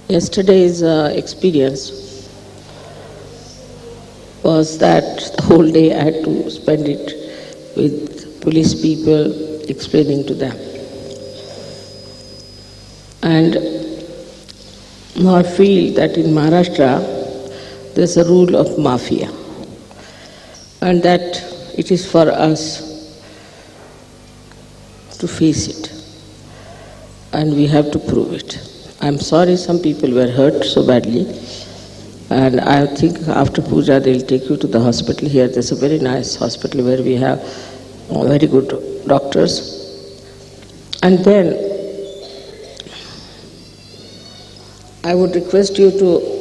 Yesterday's experience was that the whole day I had to spend it with police people explaining to them. And now I feel that in Maharashtra there's a rule of mafia, and that it is for us to face it, and we have to prove it. I'm sorry some people were hurt so badly, and I think after puja they'll take you to the hospital here. There's a very nice hospital where we have very good doctors. And then I would request you to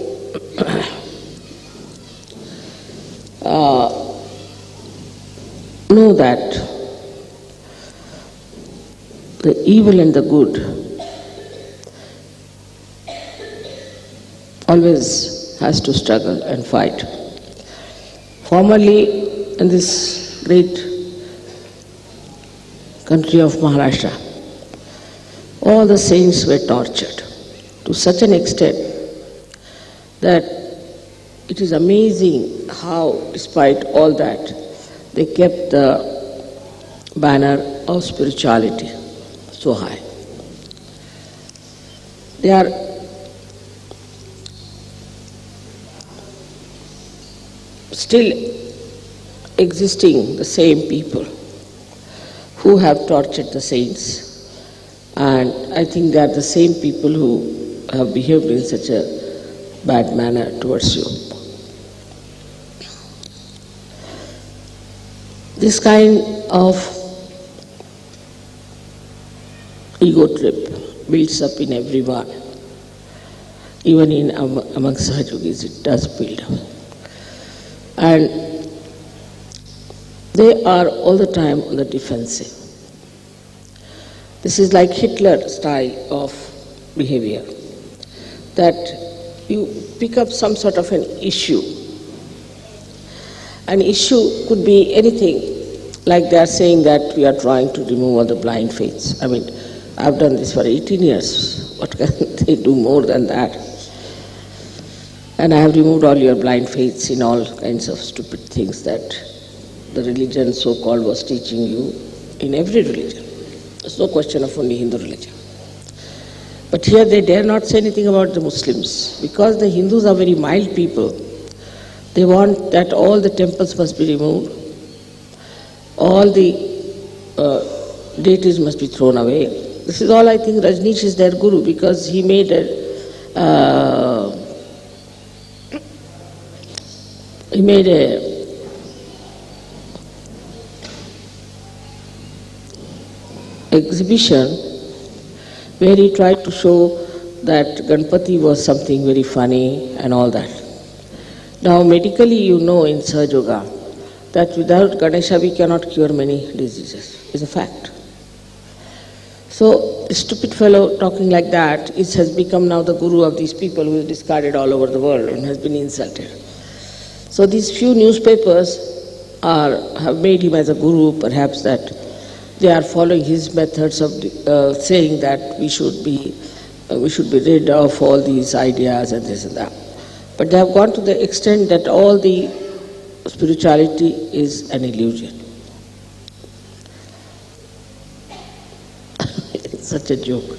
know that the evil and the good always has to struggle and fight. Formerly, in this great country of Maharashtra, all the saints were tortured to such an extent that it is amazing how, despite all that, they kept the banner of spirituality so high. They are still existing, the same people who have tortured the saints, and I think they are the same people who have behaved in such a bad manner towards you. This kind of ego trip builds up in everyone, even in among Sahajogis it does build up. And they are all the time on the defensive. This is like Hitler style of behavior, that you pick up some sort of an issue. An issue could be anything, like they are saying that we are trying to remove all the blind faiths. I mean, I've done this for 18 years. What can they do more than that? And I have removed all your blind faiths in all kinds of stupid things that the religion so-called was teaching you in every religion. There's no question of only Hindu religion. But here they dare not say anything about the Muslims, because the Hindus are very mild people. They want that all the temples must be removed, all the deities must be thrown away. This is all I think Rajneesh is their guru, because he made a exhibition where he tried to show that Ganpati was something very funny and all that. Now medically you know in Sahaja Yoga that without Ganesha we cannot cure many diseases. It's a fact. So a stupid fellow talking like that has become now the guru of these people who is discarded all over the world and has been insulted. So these few newspapers have made him as a guru, perhaps that they are following his methods of saying that we should be rid of all these ideas and this and that. But they have gone to the extent that all the spirituality is an illusion. It's such a joke.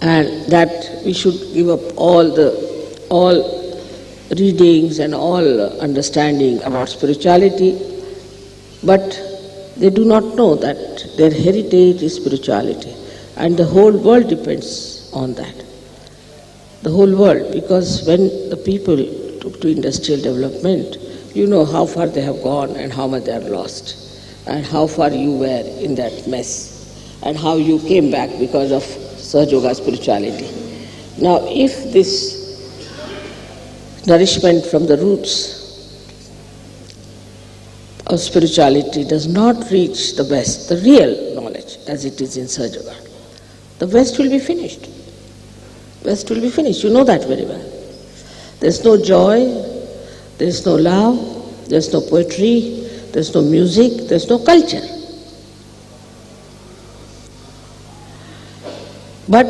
And that we should give up all readings and all understanding about spirituality, but they do not know that their heritage is spirituality, and the whole world depends on that. The whole world, because when the people took to industrial development, you know how far they have gone and how much they have lost, and how far you were in that mess, and how you came back because of Sahaja Yoga spirituality. Now if this nourishment from the roots of spirituality does not reach the West, the real knowledge as it is in Sahaja Yoga, the West will be finished. West will be finished, you know that very well. There's no joy, there's no love, there's no poetry, there's no music, there's no culture. But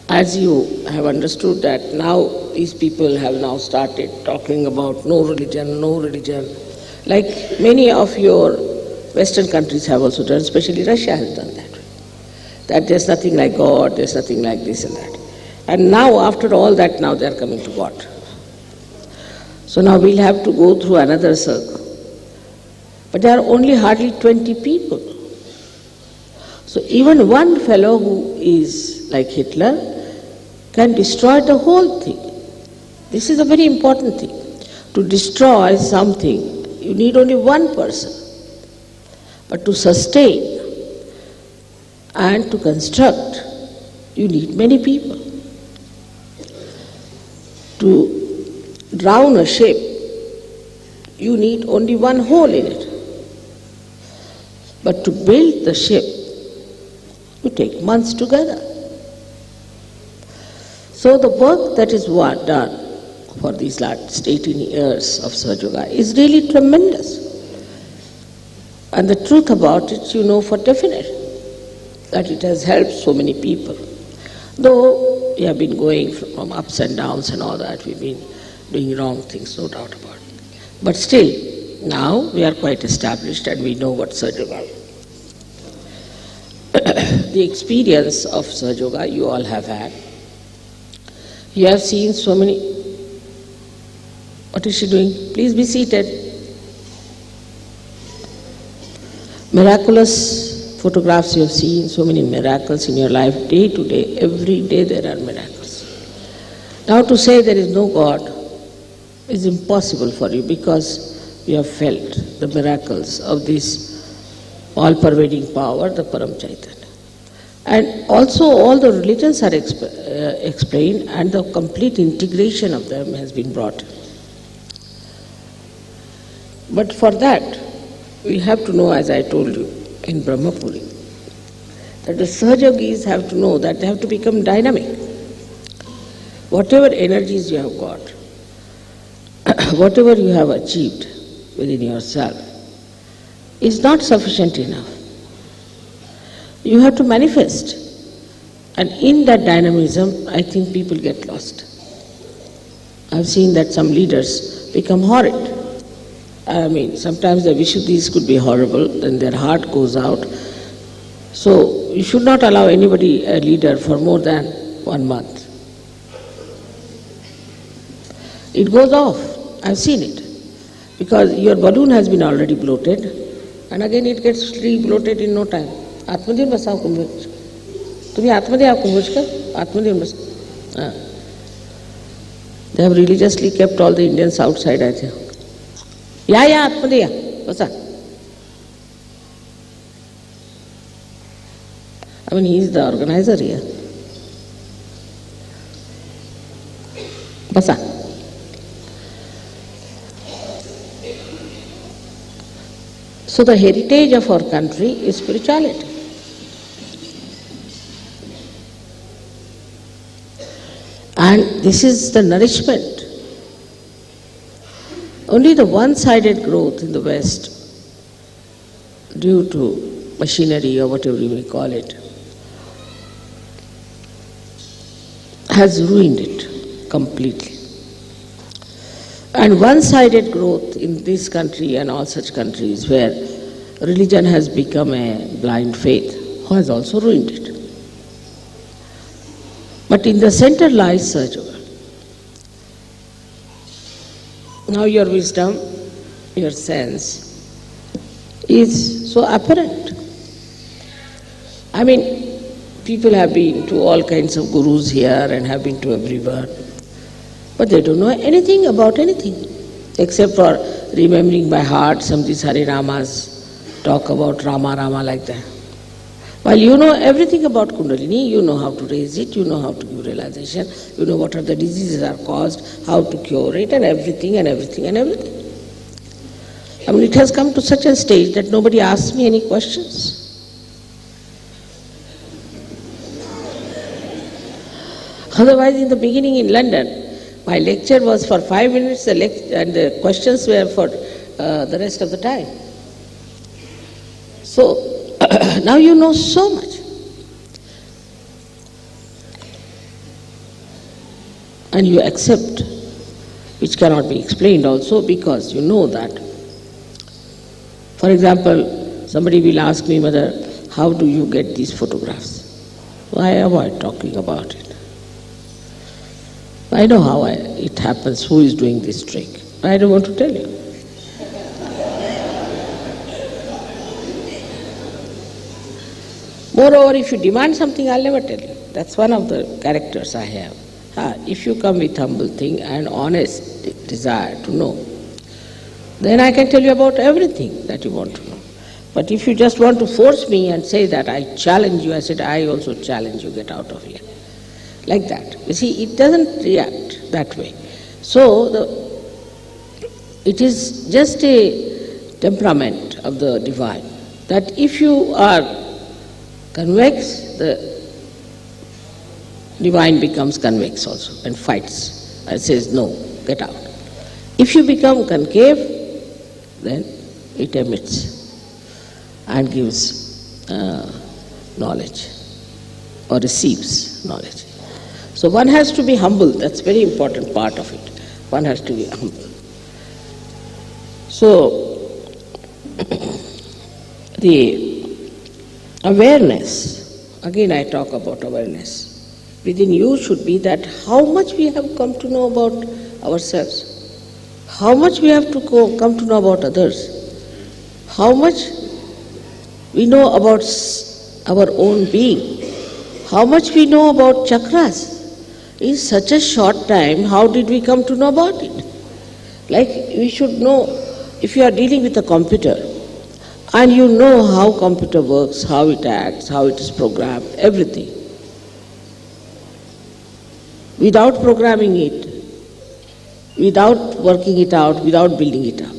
as you have understood that now these people have now started talking about no religion, like many of your Western countries have also done, especially Russia has done that. That there's nothing like God, there's nothing like this and that. And now, after all that, now they are coming to God. So now we'll have to go through another circle. But there are only hardly 20 people. So even one fellow who is like Hitler can destroy the whole thing. This is a very important thing. To destroy something, you need only one person. But to sustain and to construct, you need many people. To drown a ship, you need only one hole in it. But to build the ship, you take months together. So the work that is done for these last 18 years of Sahaja Yoga is really tremendous. And the truth about it, you know for definite, that it has helped so many people. Though we have been going from ups and downs and all that, we've been doing wrong things, no doubt about it. But still, now we are quite established and we know what Sahaja Yoga is. The experience of Sahaja Yoga you all have had. You have seen so many. What is she doing? Please be seated. Miraculous photographs you have seen, so many miracles in your life, day to day, every day there are miracles. Now to say there is no God is impossible for you because you have felt the miracles of this all-pervading power, the Param Chaitanya. And also all the religions are explained and the complete integration of them has been brought. But for that, we have to know, as I told you in Brahmapuri, that the Sahaja Yogis have to know that they have to become dynamic. Whatever energies you have got, whatever you have achieved within yourself, is not sufficient enough. You have to manifest. And in that dynamism, I think people get lost. I've seen that some leaders become horrid. I mean, sometimes the Vishuddhis could be horrible, then their heart goes out. So you should not allow anybody a leader for more than 1 month. It goes off. I've seen it. Because your balloon has been already bloated, and again it gets re-bloated in no time. Atmadhyam basav kumbhaj. Tumi Atmadhyam kumbhaj kar? Atmadhyam basav. They have religiously kept all the Indians outside, I think. Yeah, Atmadhyam basav. I mean, he is the organizer here. Basav. So the heritage of our country is spirituality. And this is the nourishment. Only the one-sided growth in the West, due to machinery or whatever you may call it, has ruined it completely. And one-sided growth in this country and all such countries where religion has become a blind faith has also ruined it. But in the center lies Sahaja Yoga. Now your wisdom, your sense is so apparent. I mean, people have been to all kinds of gurus here and have been to everywhere. But they don't know anything about anything, except for remembering by heart some of these Hare Ramas, talk about Rama, Rama like that. While you know everything about Kundalini, you know how to raise it, you know how to give realization, you know what are the diseases are caused, how to cure it, and everything and everything and everything. I mean, it has come to such a stage that nobody asks me any questions. Otherwise, in the beginning in London, my lecture was for 5 minutes and the questions were for the rest of the time. So, now you know so much. and you accept, which cannot be explained also because you know that. For example, somebody will ask me, Mother, how do you get these photographs? So I avoid talking about it. I know how it happens, who is doing this trick. I don't want to tell you. Moreover, if you demand something, I'll never tell you. That's one of the characters I have. If you come with humble thing and honest desire to know, then I can tell you about everything that you want to know. But if you just want to force me and say that I challenge you, I said, I also challenge you, get out of here. Like that. You see, it doesn't react that way. So, it is just a temperament of the divine, that if you are convex, the divine becomes convex also and fights and says, no, get out. If you become concave, then it emits and gives knowledge or receives knowledge. So one has to be humble, that's a very important part of it. One has to be humble. So, the awareness, again I talk about awareness, within you should be that how much we have come to know about ourselves, how much we have to come to know about others, how much we know about our own being, how much we know about chakras. In such a short time, how did we come to know about it? Like we should know, if you are dealing with a computer, and you know how computer works, how it acts, how it is programmed, everything. Without programming it, without working it out, without building it up.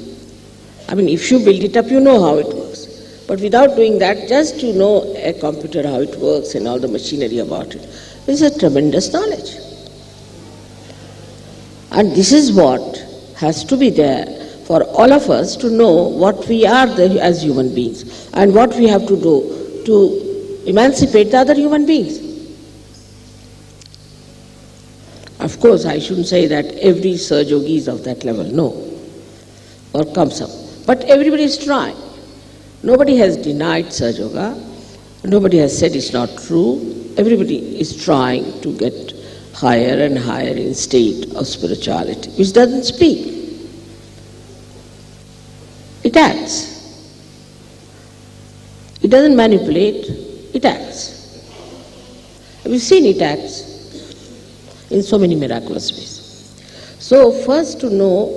I mean, if you build it up, you know how it works. But without doing that, just to know a computer, how it works and all the machinery about it, is a tremendous knowledge. And this is what has to be there for all of us to know what we are as human beings and what we have to do to emancipate the other human beings. Of course, I shouldn't say that every Saj Yogi is of that level, no, or comes up. But everybody is trying. Nobody has denied Saj Yoga. Nobody has said it's not true. Everybody is trying to get higher and higher in state of spirituality, which doesn't speak. It acts. It doesn't manipulate, it acts. Have you seen it acts? In so many miraculous ways. So first to know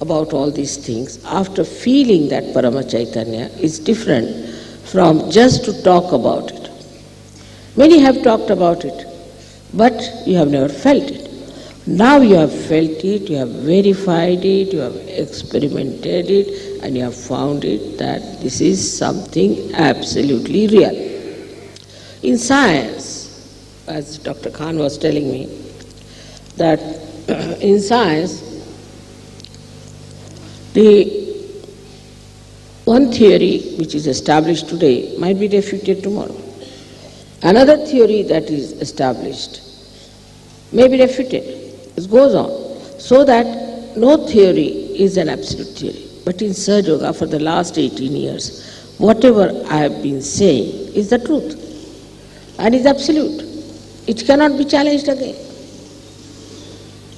about all these things, after feeling that Parama Chaitanya, is different from just to talk about it. Many have talked about it, but you have never felt it. Now you have felt it, you have verified it, you have experimented it, and you have found it that this is something absolutely real. In science, as Dr. Khan was telling me, that in science, the one theory which is established today might be refuted tomorrow. Another theory that is established may be refuted. It goes on. So that no theory is an absolute theory. But in Saj Yoga, for the last 18 years, whatever I have been saying is the truth and is absolute. It cannot be challenged again.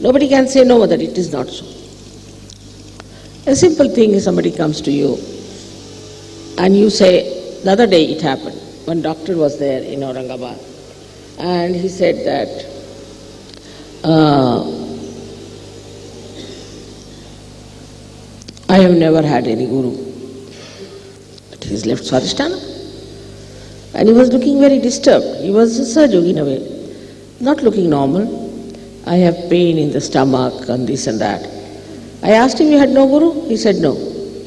Nobody can say, no, Mother, it is not so. A simple thing is somebody comes to you and you say, the other day it happened, one doctor was there in Aurangabad and he said that I have never had any guru. But he's left Swadhisthana. And he was looking very disturbed. He was a Saj Yogi in a way, not looking normal. I have pain in the stomach and this and that. I asked him, you had no guru? He said, no.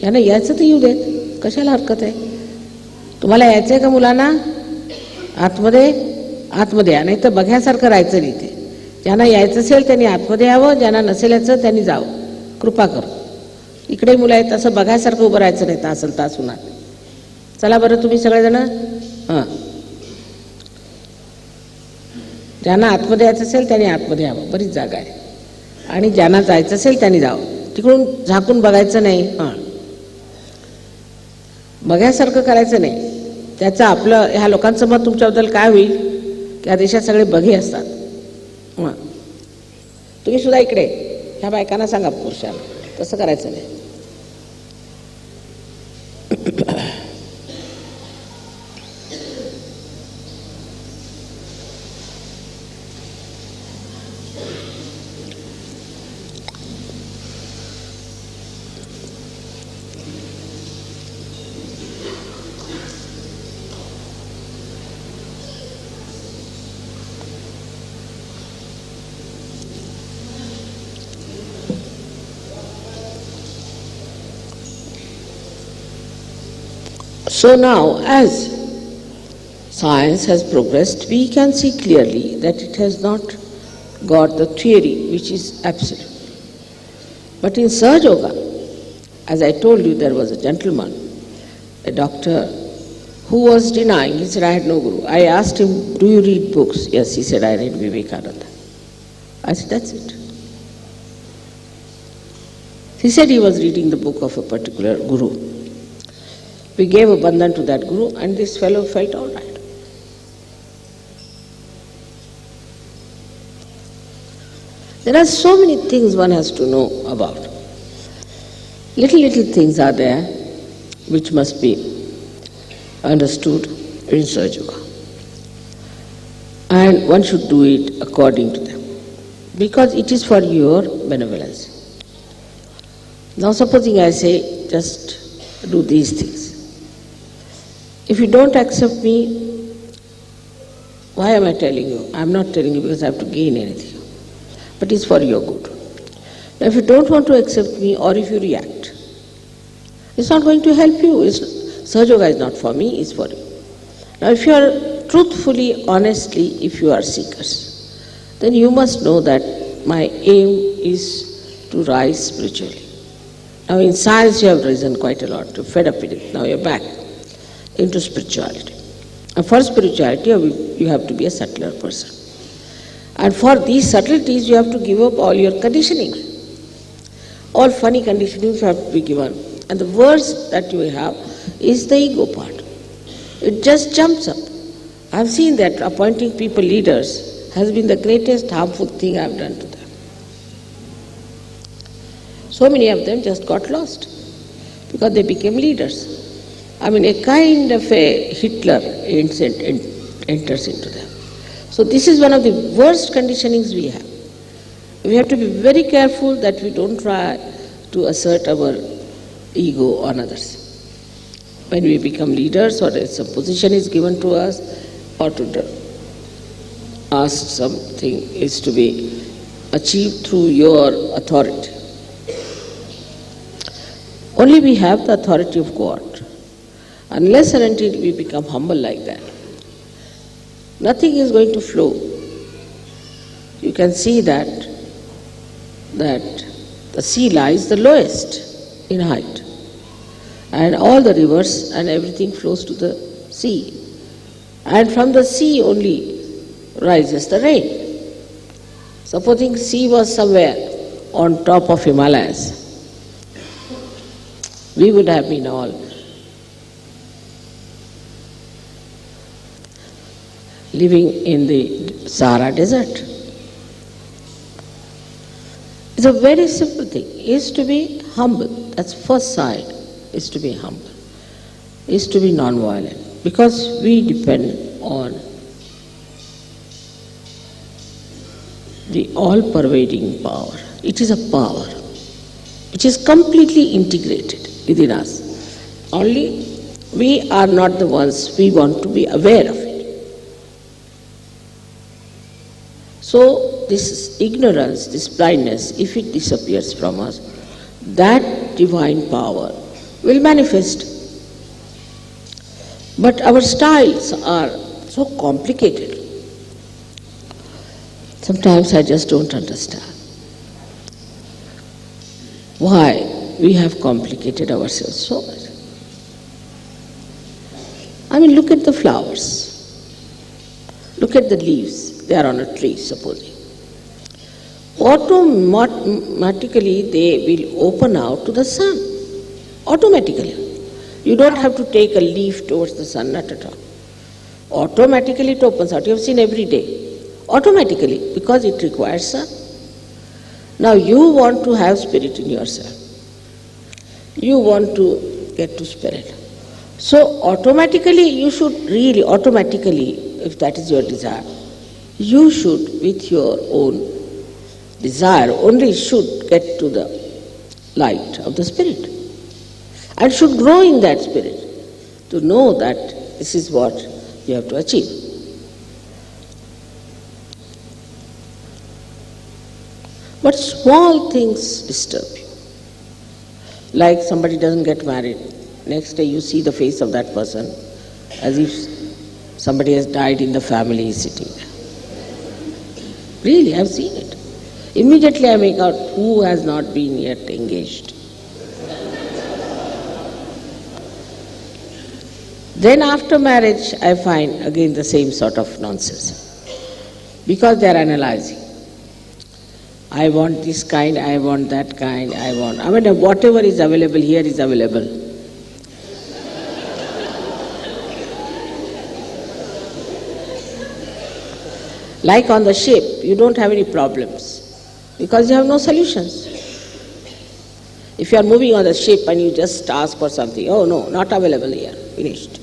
याना यायचं तर येऊ देत, कशाला हरकत आहे? तुम्हाला यायचंय का मुलांना? आतमध्ये या, नाही तर बघ्यासारखं राहायचं इथे. ज्यांना यायचं असेल त्यांनी आतमध्ये यावं, ज्यांना नसेल यायचं त्यांनी जावं. कृपा कर. इकडे मुलं आहेत असं बघायसारखं उभं राहायचं नाही तासल तास उन्हात. चला बरं तुम्ही सगळेजण. ज्यांना आतमध्ये यायचं असेल त्यांनी आतमध्ये यावं, बरीच जागा आहे. आणि ज्यांना जायचं असेल त्यांनी जावं. तिकडून झाकून बघायचं नाही, बघायसारखं करायचं नाही. त्याचं आपलं ह्या लोकांचं मत तुमच्याबद्दल काय होईल की या देशात सगळे बघे असतात. तुम्ही सुद्धा इकडे ह्या बायकांना सांगा, पुरुषांना तसं करायचं नाही. So now, as science has progressed, we can see clearly that it has not got the theory which is absolute. But in Sahaja Yoga, as I told you, there was a gentleman, a doctor, who was denying. He said, I had no guru. I asked him, do you read books? Yes, he said, I read Vivekananda. I said, that's it. He said he was reading the book of a particular guru. We gave a bandhan to that guru, and this fellow felt all right. There are so many things one has to know about. Little things are there which must be understood in Sahaja Yoga. And one should do it according to them, because it is for your benevolence. Now supposing I say, just do these things. If you don't accept me, why am I telling you? I am not telling you because I have to gain anything, but it's for your good. Now if you don't want to accept me, or if you react, it's not going to help you. Sahaja Yoga is not for me, it's for you. Now if you are truthfully, honestly, if you are seekers, then you must know that my aim is to rise spiritually. Now in science you have risen quite a lot, you're fed up with it, now you're back into spirituality. And for spirituality you have to be a subtler person. And for these subtleties you have to give up all your conditioning. All funny conditionings have to be given. And the worst that you have is the ego part. It just jumps up. I've seen that appointing people leaders has been the greatest harmful thing I've done to them. So many of them just got lost because they became leaders. I mean, a kind of a Hitler enters into them. So this is one of the worst conditionings we have. We have to be very careful that we don't try to assert our ego on others. When we become leaders, or some position is given to us, or to ask something is to be achieved through your authority. Only we have the authority of God. Unless and until we become humble like that, nothing is going to flow. You can see that the sea lies the lowest in height, and all the rivers and everything flows to the sea. And from the sea only rises the rain. Supposing sea was somewhere on top of Himalayas, we would have been all living in the Sahara desert. It's a very simple thing, is to be humble. That's first side, is to be humble, is to be non-violent, because we depend on the all-pervading power. It is a power which is completely integrated within us. Only we are not the ones, we want to be aware of it. So this ignorance, this blindness, if it disappears from us, that divine power will manifest. But our styles are so complicated. Sometimes I just don't understand why we have complicated ourselves so much. I mean, look at the flowers, look at the leaves. they are on a tree, supposing. Automatically they will open out to the sun. Automatically. You don't have to take a leaf towards the sun, not at all. Automatically it opens out. You have seen every day. Automatically, because it requires sun. Now you want to have spirit in yourself. You want to get to spirit. So automatically you should really, if that is your desire, you should with your own desire only should get to the light of the spirit. And should grow in that spirit to know that this is what you have to achieve. But small things disturb you. Like somebody doesn't get married. Next day you see the face of that person as if somebody has died in the family sitting there. Really, I've seen it. Immediately I make out who has not been yet engaged. Then after marriage I find again the same sort of nonsense. Because they are analyzing. I want this kind, I want that kind, whatever is available here is available. Like on the ship, you don't have any problems because you have no solutions. If you are moving on the ship and you just ask for something, oh no, not available here, finished.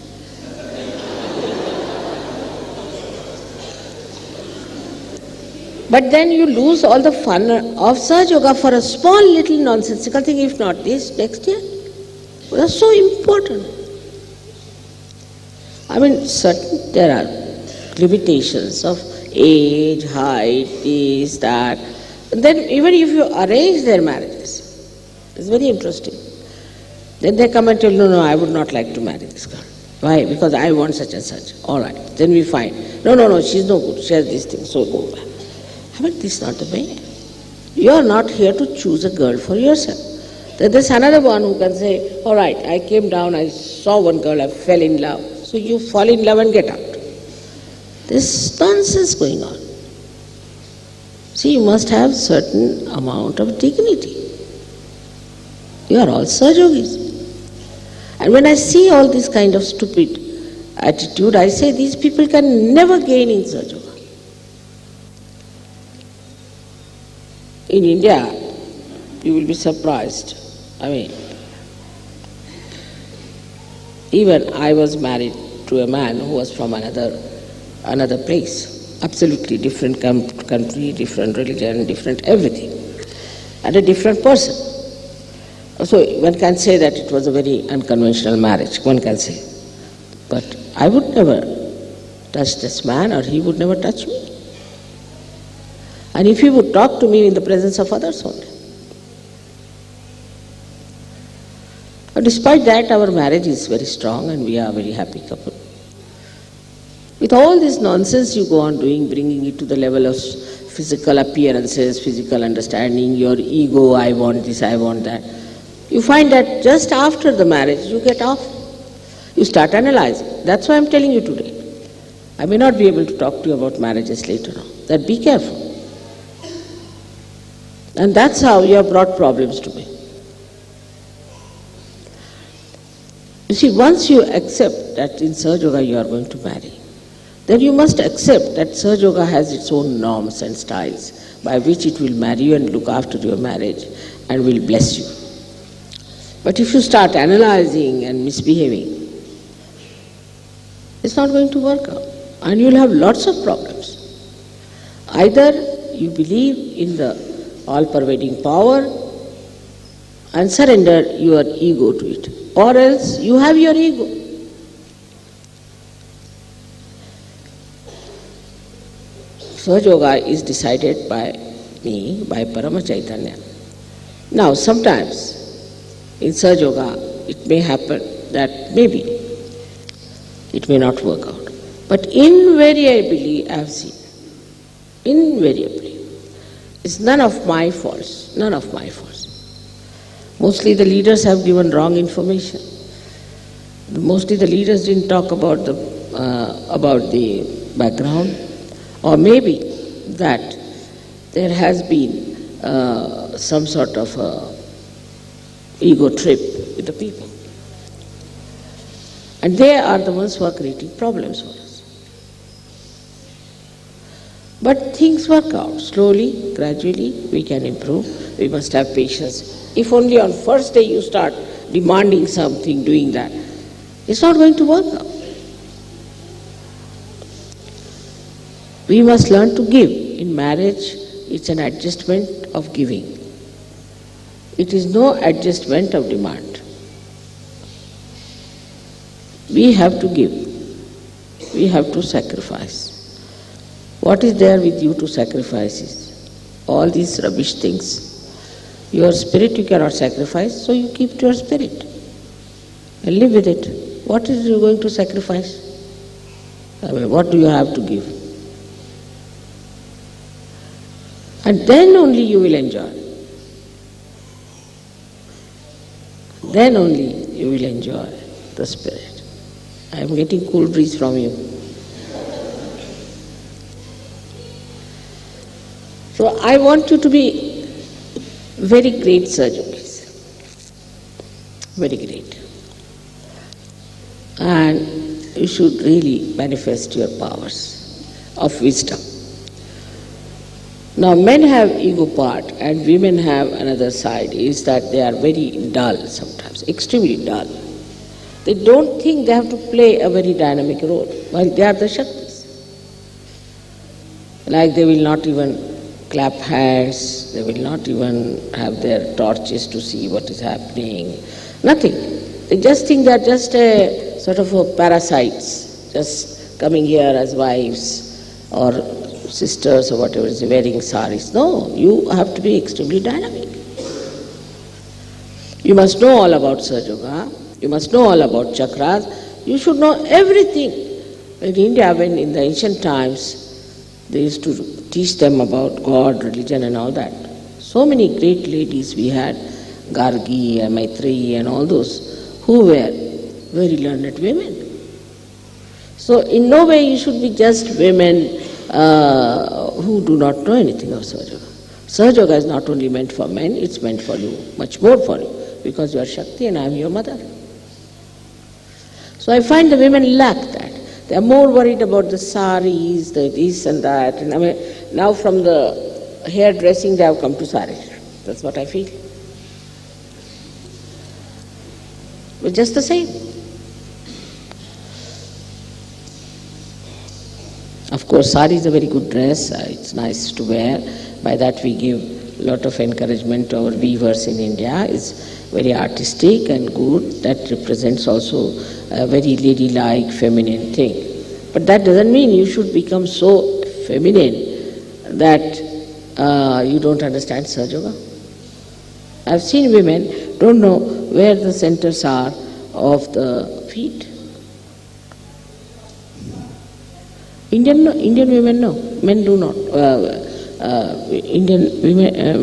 But then you lose all the fun of Sahaja Yoga for a small little nonsensical thing, if not this, next year. That's so important. There are limitations of age, height, this, that. And then even if you arrange their marriages, it's very interesting. Then they come and tell, no, I would not like to marry this girl. Why? Because I want such and such. All right. Then we find, no, she's no good. She has this thing, so go back. This is not the way. You are not here to choose a girl for yourself. Then there's another one who can say, all right, I came down, I saw one girl, I fell in love. So you fall in love and get out. There's nonsense going on. See, you must have certain amount of dignity. You are all Sahaja Yogis. And when I see all this kind of stupid attitude, I say these people can never gain in Sahaja Yoga. In India, you will be surprised. Even I was married to a man who was from another place. Absolutely different country, different religion, different everything. And a different person. So one can say that it was a very unconventional marriage, one can say. But I would never touch this man or he would never touch me. And if he would talk to me in the presence of others only. But despite that, our marriage is very strong and we are a very happy couple. With all this nonsense you go on doing, bringing it to the level of physical appearances, physical understanding, your ego, I want this, I want that. You find that just after the marriage you get off. You start analyzing. That's why I'm telling you today. I may not be able to talk to you about marriages later on. That be careful. And that's how you have brought problems to me. You see, once you accept that in Sahaja Yoga you are going to marry, then you must accept that Sahaja Yoga has its own norms and styles by which it will marry you and look after your marriage and will bless you. But if you start analyzing and misbehaving, it's not going to work out and you will have lots of problems. Either you believe in the all-pervading power and surrender your ego to it, or else you have your ego. Sahaja Yoga is decided by me, by Parama Chaitanya. Now sometimes in Sahaja Yoga it may happen that maybe it may not work out. But invariably I have seen, invariably, it's none of my faults, none of my faults. Mostly the leaders have given wrong information. Mostly the leaders didn't talk about the background, Or maybe that there has been some sort of ego trip with the people. And they are the ones who are creating problems for us. But things work out. Slowly, gradually, we can improve. We must have patience. If only on first day you start demanding something, doing that, it's not going to work out. We must learn to give. In marriage, it's an adjustment of giving. It is no adjustment of demand. We have to give. We have to sacrifice. What is there with you to sacrifice is all these rubbish things. Your spirit you cannot sacrifice, so you keep to your spirit and live with it. What is you going to sacrifice? I mean, what do you have to give? And then only you will enjoy. Then only you will enjoy the spirit. I am getting cool breeze from you. So I want you to be very great surgeons. Very great. And you should really manifest your powers of wisdom. Now men have ego part and women have another side, is that they are very dull sometimes, extremely dull. They don't think they have to play a very dynamic role, while they are the Shaktis. Like they will not even clap hands, they will not even have their torches to see what is happening, nothing. They just think they are just a sort of a parasites, just coming here as wives or sisters or whatever, is wearing saris. No, you have to be extremely dynamic. You must know all about Sahaja Yoga, you must know all about chakras, you should know everything. In India, when in the ancient times, they used to teach them about God, religion and all that. So many great ladies we had, Gargi and Maitreyi and all those, who were very learned women. So in no way you should be just women who do not know anything of Sahaja Yoga. Sahaja Yoga is not only meant for men, it's meant for you, much more for you, because you are Shakti and I am your mother. So I find the women lack that. They are more worried about the saris, the this and that. And I mean, now from the hairdressing they have come to saris. That's what I feel. But just the same. Of course, sari is a very good dress. It's nice to wear. By that we give a lot of encouragement to our weavers in India. It's very artistic and good. That represents also a very ladylike, feminine thing. But that doesn't mean you should become so feminine that you don't understand Sahaja Yoga. I've seen women don't know where the centers are of the feet. Indian women know, men do not. Indian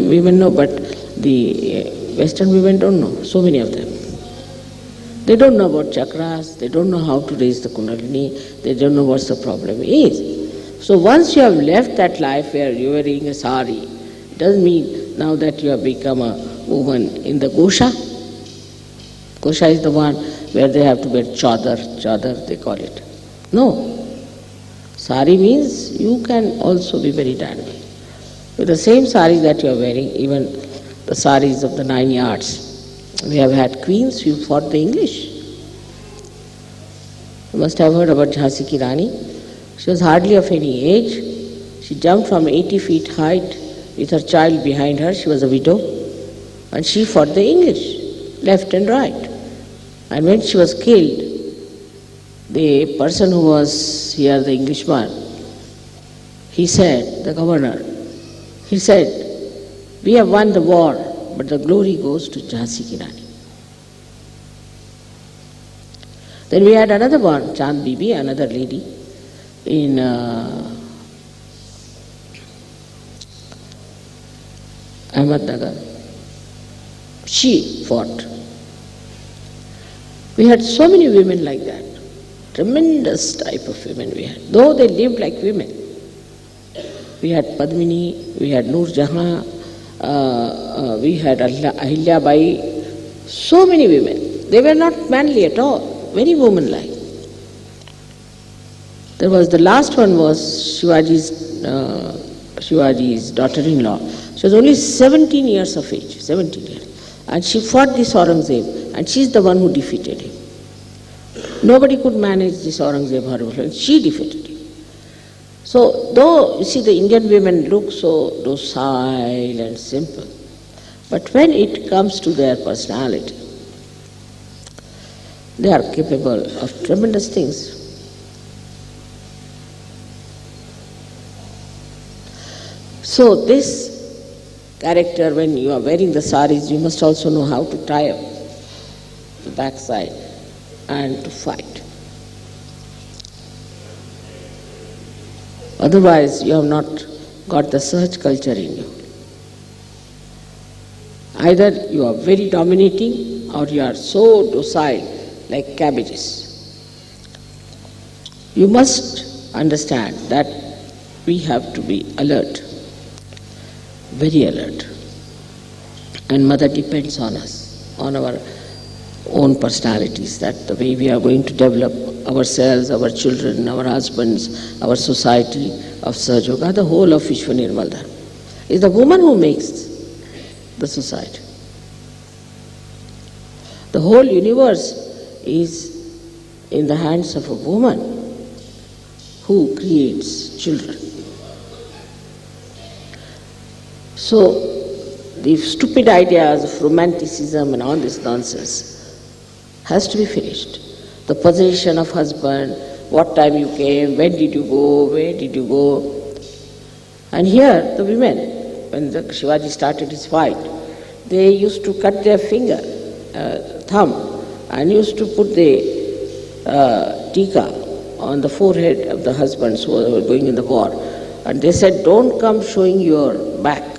women know, but the Western women don't know, so many of them. They don't know about chakras, they don't know how to raise the Kundalini, they don't know what the problem is. So once you have left that life where you are wearing a sari, it doesn't mean now that you have become a woman in the Gosha. Gosha is the one where they have to wear chadar they call it. No. Sari means you can also be very dynamic. With the same sari that you are wearing, even the saris of the 9 yards, we have had queens who fought the English. You must have heard about Jhansi Ki Rani. She was hardly of any age. She jumped from 80 feet height with her child behind her. She was a widow. And she fought the English, left and right. And when she was killed, the person who was here, the Englishman, he said, the governor, he said, we have won the war, but the glory goes to Jhansi Ki Rani. Then we had another one, Chand Bibi, another lady in Ahmednagar. She fought. We had so many women like that. Tremendous type of women we had, though they lived like women. We had Padmini, we had Noor Jahan, we had Ahilya Bai, so many women. They were not manly at all, very womanlike. There was the last one was Shivaji's daughter-in-law. She was only 17 years of age, 17 years. And she fought this Aurangzeb, and she's the one who defeated him. Nobody could manage this Aurangzeb horrible, and she defeated him. So, though, you see, the Indian women look so docile and simple, but when it comes to their personality, they are capable of tremendous things. So this character, when you are wearing the saris, you must also know how to tie up the backside and to fight. Otherwise, you have not got the Sahaj culture in you. Either you are very dominating or you are so docile like cabbages. You must understand that we have to be alert, very alert. And Mother depends on us, on our own personalities, that the way we are going to develop ourselves, our children, our husbands, our society of Sahaj Yoga, the whole of Vishwa Nirmal Dharma. It's the woman who makes the society. The whole universe is in the hands of a woman who creates children. So, the stupid ideas of romanticism and all this nonsense has to be finished. The possession of husband, what time you came, when did you go, where did you go. And here the women, when the Shivaji started his fight, they used to cut their finger, thumb, and used to put the tika on the forehead of the husbands who were going in the war. And they said, don't come showing your back.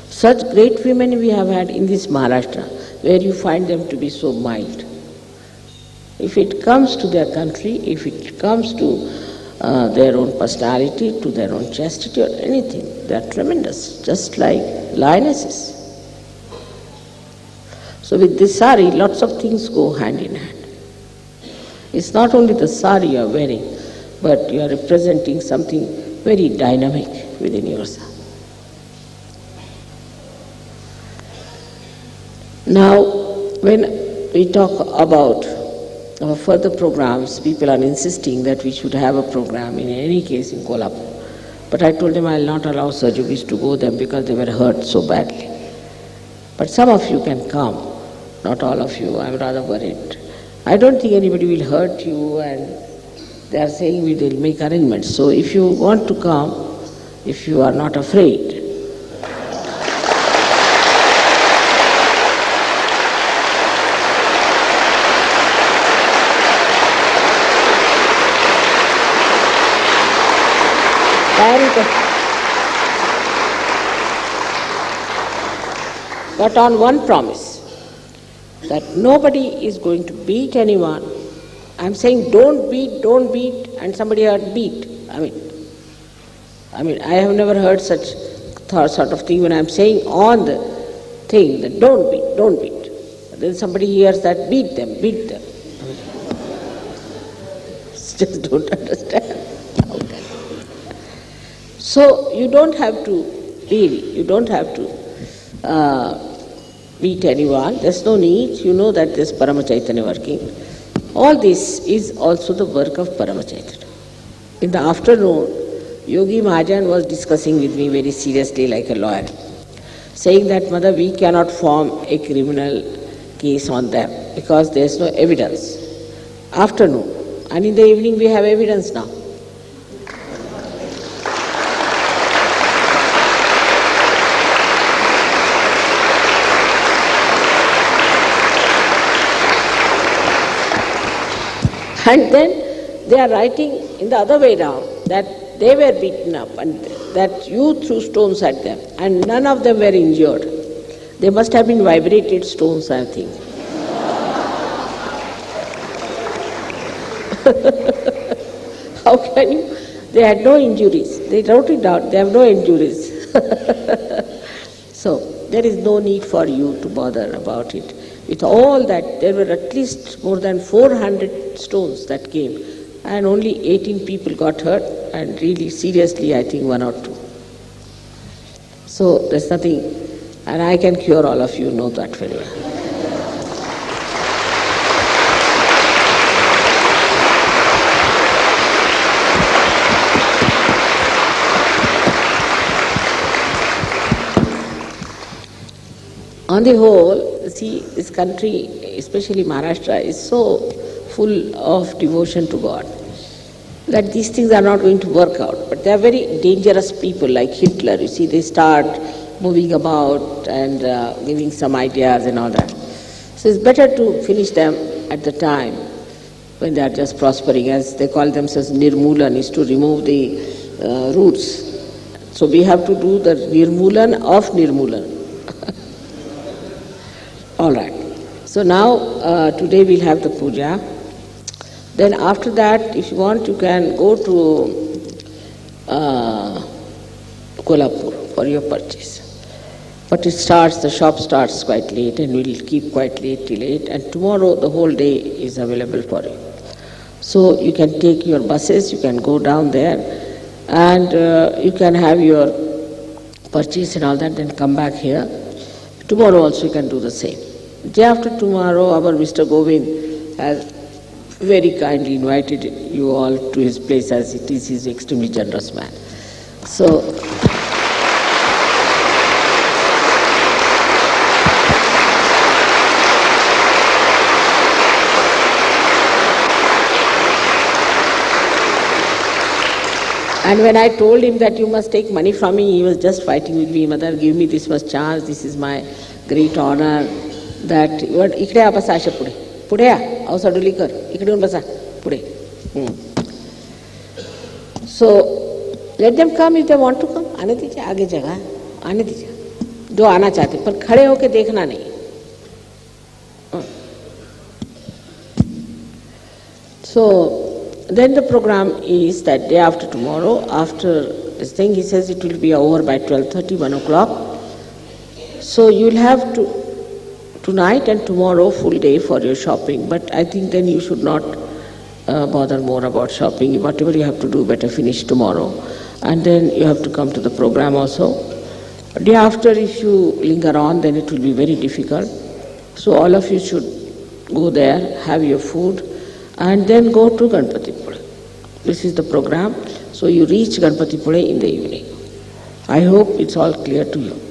Such great women we have had in this Maharashtra, where you find them to be so mild. If it comes to their country, if it comes to their own personality, to their own chastity or anything, they are tremendous, just like lionesses. So with this sari, lots of things go hand in hand. It's not only the sari you are wearing, but you are representing something very dynamic within yourself. Now, when we talk about our further programs, people are insisting that we should have a program in any case in Kolhapur. But I told them I will not allow Sahaj Yogis to go there because they were hurt so badly. But some of you can come, not all of you, I am rather worried. I don't think anybody will hurt you, and they are saying we will make arrangements. So if you want to come, if you are not afraid, but on one promise, that nobody is going to beat anyone. I'm saying don't beat, and somebody heard beat. I mean, I have never heard such sort of thing when I'm saying on the thing that don't beat. Then somebody hears that beat them. Just don't understand. Okay. So you don't have to beat anyone, there's no need, you know that there's Parama Chaitanya working. All this is also the work of Parama Chaitanya. In the afternoon, Yogi Mahajan was discussing with me very seriously like a lawyer, saying that, Mother, we cannot form a criminal case on them because there's no evidence. Afternoon. And in the evening we have evidence now. And then they are writing in the other way round that they were beaten up and that you threw stones at them and none of them were injured. They must have been vibrated stones, I think. How can you? They had no injuries. They wrote it down. They have no injuries. So there is no need for you to bother about it. With all that, there were at least more than 400 stones that came, and only 18 people got hurt, and really seriously, I think 1 or 2. So there's nothing, and I can cure all of you, know that very well. On the whole, see, this country, especially Maharashtra, is so full of devotion to God that these things are not going to work out. But they are very dangerous people, like Hitler. You see, they start moving about and giving some ideas and all that. So it's better to finish them at the time when they are just prospering, as they call themselves Nirmulan, is to remove the roots. So we have to do the Nirmulan of Nirmulan. All right. So now, today we'll have the puja. Then after that, if you want, you can go to Kolhapur for your purchase. But the shop starts quite late, and we'll keep quite late till 8, and tomorrow the whole day is available for you. So you can take your buses, you can go down there, and you can have your purchase and all that, then come back here. Tomorrow also you can do the same. Day after tomorrow, our Mr. Govind has very kindly invited you all to his place, as it is, he's an extremely generous man. So, and when I told him that you must take money from me, he was just fighting with me. Mother, give me this much chance, this is my great honor. That इकडे आ बसा अशा पुढे पुढे आ अवसाडोली कर इकडे येऊन बसा पुढे. So let them come if they want to come. आने दीजिए, आगे जगह आने दीजिए जो आना चाहते, पर खड़े होके देखना नहीं. So then the program is that day after tomorrow, after this thing, he says it will be over by 12:30, 1 o'clock. So you'll have to tonight and tomorrow full day for your shopping, but I think then you should not bother more about shopping. Whatever you have to do, better finish tomorrow. And then you have to come to the program also. Day after, if you linger on, then it will be very difficult. So all of you should go there, have your food, and then go to Ganpatipule. This is the program. So you reach Ganpatipule in the evening. I hope it's all clear to you.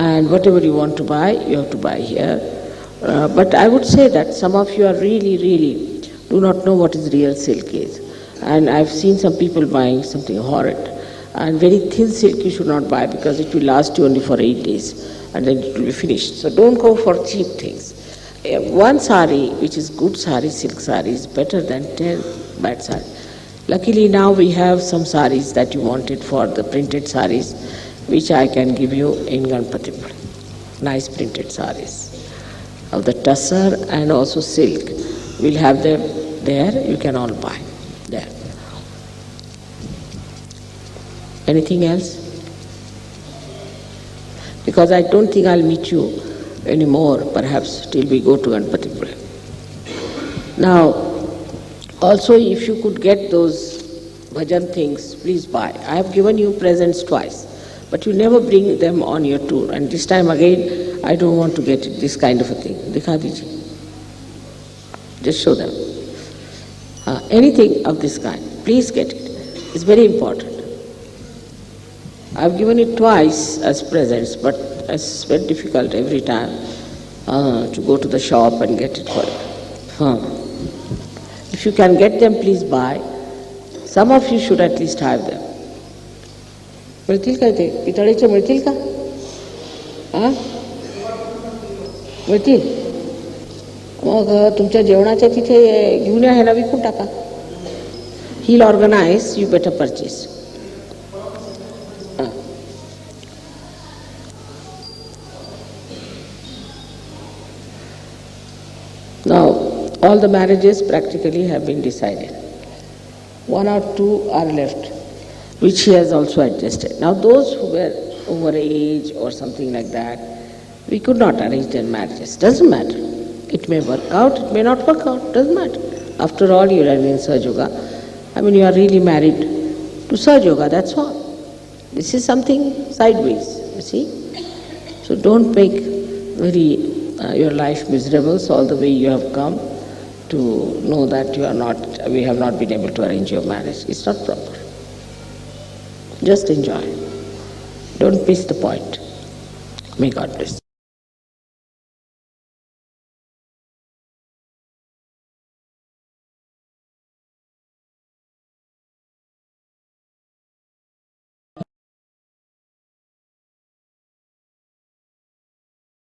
And whatever you want to buy, you have to buy here. But I would say that some of you are really do not know what is real silk is. And I've seen some people buying something horrid. And very thin silk you should not buy, because it will last you only for 8 days and then it will be finished. So don't go for cheap things. One sari, which is good sari, silk sari, is better than 10 bad sari. Luckily now we have some saris that you wanted for the printed saris, which I can give you in Ganpatipule. Nice printed saris of the tussar and also silk. We'll have them there. You can all buy there. Anything else? Because I don't think I'll meet you anymore, perhaps till we go to Ganpatipule. Now, also if you could get those bhajan things, please buy. I have given you presents twice, but you never bring them on your tour. And this time again, I don't want to get this kind of a thing. Dikha dijiye. Just show them. Anything of this kind, please get it. It's very important. I've given it twice as presents, but it's very difficult every time to go to the shop and get it for you. If you can get them, please buy. Some of you should at least have them. मिळतील का ते? पितळेचे मिळतील का? मिळतील? मग तुमच्या जेवणाच्या तिथे घेऊन या, ह्याला विकून टाका. He'll organize, you better purchase. Now, all the marriages practically have been decided. one or two are left, which he has also adjusted. Now those who were over age or something like that, we could not arrange their marriages. Doesn't matter. It may work out, it may not work out, doesn't matter. After all, you are in Sahaja Yoga. I mean, you are really married to Sahaja Yoga, that's all. This is something sideways, you see. So don't make your life miserable all the way you have come to know that we have not been able to arrange your marriage. It's not proper. Just enjoy. Don't miss the point. May God bless.